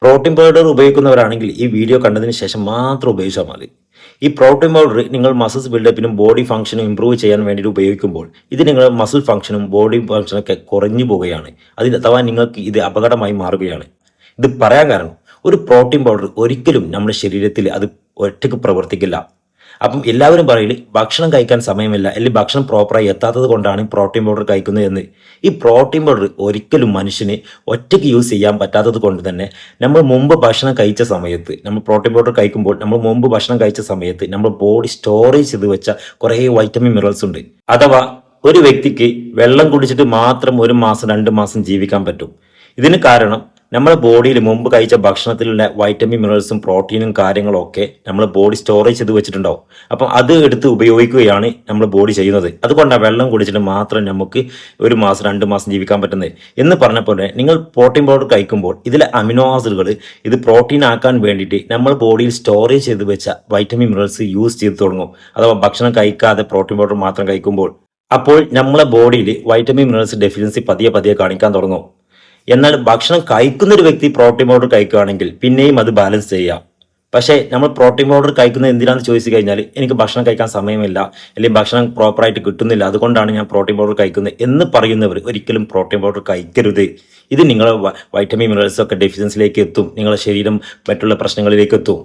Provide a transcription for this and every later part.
Protein powder ഉപയോഗിക്കുന്നവരാണെങ്കിൽ ഈ video കണ്ടതിന് ശേഷം മാത്രം ഉപയോഗിച്ചാൽ മതി. ഈ പ്രോട്ടീൻ പൗഡർ നിങ്ങൾ മസിൽസ് ബിൽഡപ്പിനും ബോഡി ഫംഗ്ഷനും ഇംപ്രൂവ് ചെയ്യാൻ വേണ്ടിയിട്ട് ഉപയോഗിക്കുമ്പോൾ ഇത് നിങ്ങളുടെ മസിൽ ഫംഗ്ഷനും ബോഡി ഫംഗ്ഷനൊക്കെ കുറഞ്ഞു പോവുകയാണ്. അഥവാ നിങ്ങൾക്ക് ഇത് അപകടമായി മാറുകയാണ്. ഇത് പറയാൻ കാരണം ഒരു പ്രോട്ടീൻ പൗഡർ ഒരിക്കലും നമ്മുടെ ശരീരത്തിൽ അത് ഒറ്റയ്ക്ക് പ്രവർത്തിക്കില്ല. അപ്പം എല്ലാവരും പറയില്ല ഭക്ഷണം കഴിക്കാൻ സമയമില്ല, അല്ലെങ്കിൽ ഭക്ഷണം പ്രോപ്പറായി എത്താത്തത് കൊണ്ടാണ് പ്രോട്ടീൻ പൗഡർ കഴിക്കുന്നത് എന്ന്. ഈ പ്രോട്ടീൻ പൗഡർ ഒരിക്കലും മനുഷ്യന് ഒറ്റയ്ക്ക് യൂസ് ചെയ്യാൻ പറ്റാത്തത് കൊണ്ട് തന്നെ നമ്മൾ മുമ്പ് ഭക്ഷണം കഴിച്ച സമയത്ത്, നമ്മൾ പ്രോട്ടീൻ പൗഡർ കഴിക്കുമ്പോൾ നമ്മൾ മുമ്പ് ഭക്ഷണം കഴിച്ച സമയത്ത് നമ്മൾ ബോഡി സ്റ്റോറേജ് ചെയ്ത് വെച്ച കുറേ വൈറ്റമിൻ മിനറൽസ് ഉണ്ട്. അഥവാ ഒരു വ്യക്തിക്ക് വെള്ളം കുടിച്ചിട്ട് മാത്രം 1 മാസം 2 മാസം ജീവിക്കാൻ പറ്റും. ഇതിന് കാരണം നമ്മുടെ ബോഡിയിൽ മുമ്പ് കഴിച്ച ഭക്ഷണത്തിലുള്ള വൈറ്റമിൻ മിനറൽസും പ്രോട്ടീനും കാര്യങ്ങളൊക്കെ നമ്മൾ ബോഡി സ്റ്റോറേജ് ചെയ്ത് വെച്ചിട്ടുണ്ടാവും. അപ്പം അത് എടുത്ത് ഉപയോഗിക്കുകയാണ് നമ്മൾ ബോഡി ചെയ്യുന്നത്. അതുകൊണ്ടാണ് വെള്ളം കുടിച്ചിട്ട് മാത്രം നമുക്ക് 1 മാസം 2 മാസം ജീവിക്കാൻ പറ്റുന്നത്. എന്ന് പറഞ്ഞ പോലെ നിങ്ങൾ പ്രോട്ടീൻ പൗഡർ കഴിക്കുമ്പോൾ ഇതിലെ അമിനോ ആസിഡുകൾ ഇത് പ്രോട്ടീൻ ആക്കാൻ വേണ്ടിയിട്ട് നമ്മൾ ബോഡിയിൽ സ്റ്റോറേജ് ചെയ്ത് വെച്ച വൈറ്റമിൻ മിനറൽസ് യൂസ് ചെയ്ത് തുടങ്ങും. അഥവാ ഭക്ഷണം കഴിക്കാതെ പ്രോട്ടീൻ പൗഡർ മാത്രം കഴിക്കുമ്പോൾ അപ്പോൾ നമ്മളെ ബോഡിയിൽ വൈറ്റമിൻ മിനറൽസ് ഡെഫിഷ്യൻസി പതിയെ പതിയെ കാണിക്കാൻ തുടങ്ങും. എന്നാൽ ഭക്ഷണം കഴിക്കുന്ന ഒരു വ്യക്തി പ്രോട്ടീൻ പൗഡർ കഴിക്കുകയാണെങ്കിൽ പിന്നെയും അത് ബാലൻസ് ചെയ്യാം. പക്ഷേ നമ്മൾ പ്രോട്ടീൻ പൗഡർ കഴിക്കുന്നത് എന്തിനാണെന്ന് ചോദിച്ചു കഴിഞ്ഞാൽ എനിക്ക് ഭക്ഷണം കഴിക്കാൻ സമയമില്ല, അല്ലെങ്കിൽ ഭക്ഷണം പ്രോപ്പറായിട്ട് കിട്ടുന്നില്ല, അതുകൊണ്ടാണ് ഞാൻ പ്രോട്ടീൻ പൗഡർ കഴിക്കുന്നത് എന്ന് പറയുന്നവർ ഒരിക്കലും പ്രോട്ടീൻ പൗഡർ കഴിക്കരുത്. ഇത് നിങ്ങളെ വൈറ്റമിൻ മിനറൽസ് ഒക്കെ ഡെഫിഷ്യൻസിലേക്ക് എത്തും, നിങ്ങളുടെ ശരീരം മറ്റുള്ള പ്രശ്നങ്ങളിലേക്ക് എത്തും.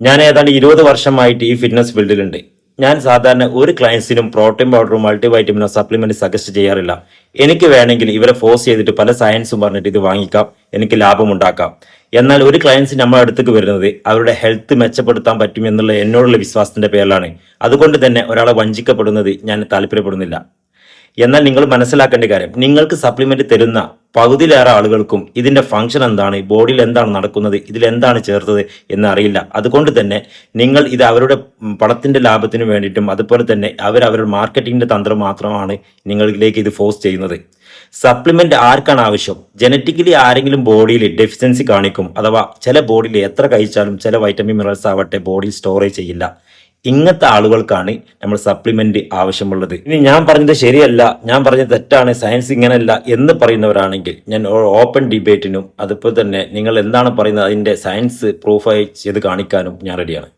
ഞാൻ ഏതാണ്ട് 20 വർഷമായിട്ട് ഈ ഫിറ്റ്നസ് ഫീൽഡിലുണ്ട്. ഞാൻ സാധാരണ ഒരു ക്ലയൻസിനും പ്രോട്ടീൻ പൗഡറും മൾട്ടിവൈറ്റമിനോ സപ്ലിമെന്റ് സജസ്റ്റ് ചെയ്യാറില്ല. എനിക്ക് വേണമെങ്കിൽ ഇവരെ ഫോഴ്സ് ചെയ്തിട്ട് പല സയൻസും പറഞ്ഞിട്ട് ഇത് വാങ്ങിക്കാം, എനിക്ക് ലാഭമുണ്ടാക്കാം. എന്നാൽ ഒരു ക്ലയൻസ് നമ്മുടെ അടുത്തേക്ക് വരുന്നത് അവരുടെ ഹെൽത്ത് മെച്ചപ്പെടുത്താൻ പറ്റും എന്നുള്ള എന്നോടുള്ള വിശ്വാസത്തിന്റെ പേരിലാണ്. അതുകൊണ്ട് തന്നെ ഒരാളെ വഞ്ചിക്കപ്പെടുന്നത് ഞാൻ താല്പര്യപ്പെടുന്നില്ല. എന്നാൽ നിങ്ങൾ മനസ്സിലാക്കേണ്ട കാര്യം, നിങ്ങൾക്ക് സപ്ലിമെന്റ് തരുന്ന പകുതിയിലേറെ ആളുകൾക്കും ഇതിന്റെ ഫംഗ്ഷൻ എന്താണ്, ബോഡിയിൽ എന്താണ് നടക്കുന്നത്, ഇതിലെന്താണ് ചേർത്തത് എന്നറിയില്ല. അതുകൊണ്ട് തന്നെ നിങ്ങൾ ഇത് അവരുടെ പണത്തിന്റെ ലാഭത്തിന് വേണ്ടിയിട്ടും അതുപോലെ തന്നെ അവരുടെ മാർക്കറ്റിംഗിന്റെ തന്ത്രം മാത്രമാണ് നിങ്ങളിലേക്ക് ഇത് ഫോഴ്സ് ചെയ്യുന്നത്. സപ്ലിമെന്റ് ആർക്കാണ് ആവശ്യം? ജനറ്റിക്കലി ആരെങ്കിലും ബോഡിയിൽ ഡെഫിഷ്യൻസി കാണിക്കും, അഥവാ ചില ബോഡിയിൽ എത്ര കഴിച്ചാലും ചില വൈറ്റമിൻ മിനറൽസ് ആവട്ടെ ബോഡിയിൽ സ്റ്റോറേജ് ചെയ്യില്ല. ഇങ്ങനത്തെ ആളുകൾക്കാണ് നമ്മൾ സപ്ലിമെന്റ് ആവശ്യമുള്ളത്. ഇനി ഞാൻ പറഞ്ഞത് ശരിയല്ല, ഞാൻ പറഞ്ഞത് തെറ്റാണ്, സയൻസ് ഇങ്ങനെയല്ല എന്ന് പറയുന്നവരാണെങ്കിൽ ഞാൻ ഓപ്പൺ ഡിബേറ്റിനും അതുപോലെ തന്നെ നിങ്ങൾ എന്താണ് പറയുന്നത് അതിന്റെ സയൻസ് പ്രൂഫ് ചെയ്ത് കാണിക്കാനും ഞാൻ റെഡിയാണ്.